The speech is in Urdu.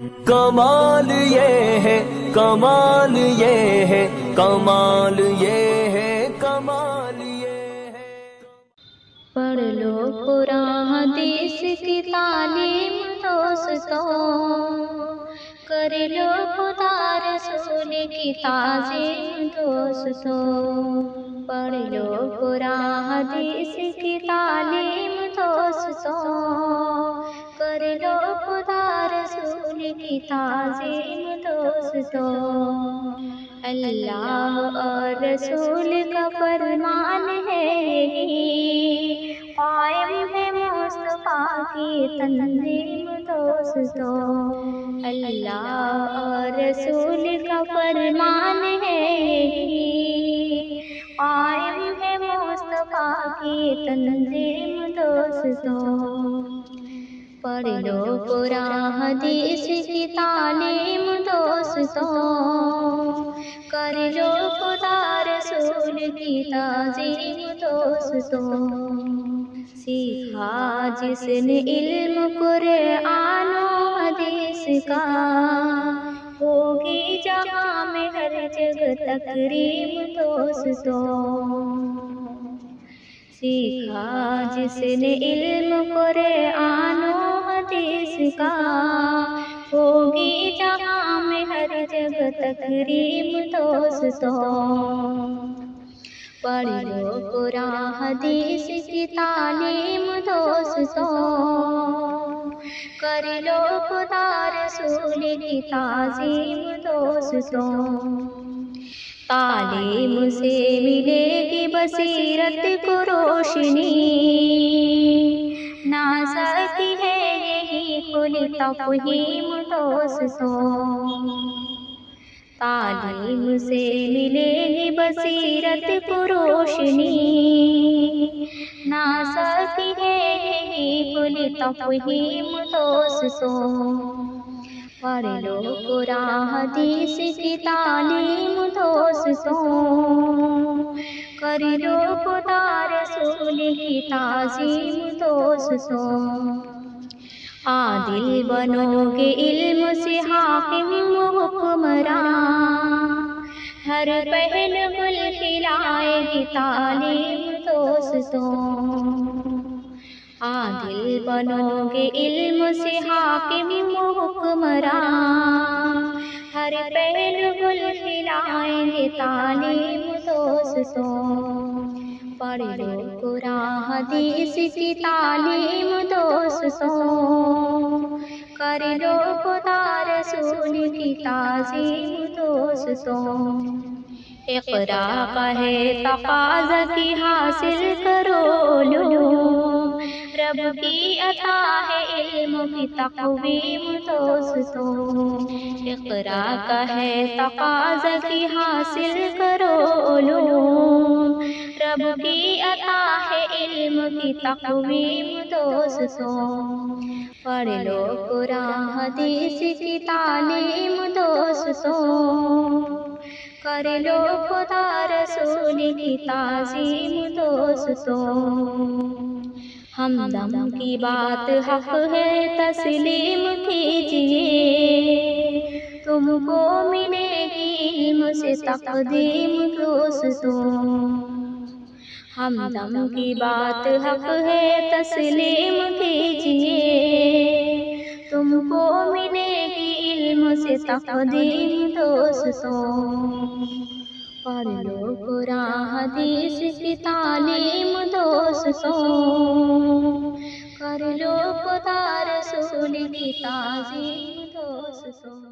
کمال یہ ہے، کمال یہ ہے، کمال یہ ہے، کمال یہ ہے۔ پڑھ لو قرآن حدیث کی تعلیم دوستو، کر لو خدا رسول کی تعظیم دوستو۔ پڑھ لو قرآن حدیث کی تعلیم دوستو، کر لو خدا رسول کی تعظیم دوستو۔ اللہ اور رسول کا فرمان ہے یہی، قائم ہے مصطفیٰ کی تنظیم دوستو۔ اللہ اور رسول کا فرمان ہے یہی، قائم ہے مصطفیٰ کی تنظیم دوستو۔ پڑھ لو قرآن حدیث کی تعلیم دوستو، کر لو خدا رسول کی تعظیم دوستو۔ سیکھا جس نے علم قرآن و حدیث کا، ہوگی جہاں میں ہر جگہ تکریم دوستو۔ سیکھا جس نے علم قرآن و حدیث کا، ہوگی جہاں میں ہر جگہ تکریم دوستو۔ پڑھ لو قرآن حدیث کی تعلیم دوستو، کر لو خدا رسول کی تعظیم دوستو۔ تعلیم سے ملے گی بصیرت کو روشنی، نہ سکتی ہے یہی کھلی تفہیم دوستو۔ تعلیم سے ملے گی بصیرت کو روشنی، نہ سکتی ہے یہی کھلی تفہیم دوستو۔ پڑھ لو قرآن حدیث کی تعلیم دوستو، کر لو خدا رسول کی تعظیم دوستو۔ عادل بنو گے علم سے حاکم و حکمراں، ہر پہل گل کھلائے گی تعلیم دوستو۔ عادل بنو گے علم سے حاکم و حکمراں، ہر پہل گل کھلائیں گے تعلیم دوستو۔ پڑھ لو قرآن حدیث کی تعلیم دوستو، کر لو خدا رسول کی تعظیم دوستو۔ اقرا کا ہے تقاضا کی حاصل کرو علوم، رب کی عطا ہے علم کی تقویم دوستو۔ اقرا کا ہے تقاضا کی حاصل کرو علوم، رب کی عطا ہے علم کی تقویم دوستو۔ پڑھ لو قرآن حدیث کی تعلیم دوستو، کر لو خدا رسول کی تعظیم دوستو۔ ہمدم کی بات حق ہے تسلیم کیجئے، تم کو ملے گی علم سے تقدیم دوستو۔ ہمدم کی بات حق ہے تسلیم کیجئے، تم کو ملے گی علم سے تقدیم دوستو۔ پڑھ لو قرآن حدیث کی تعلیم دوستو، کر لو خدا رسول کی تعظیم دوستو۔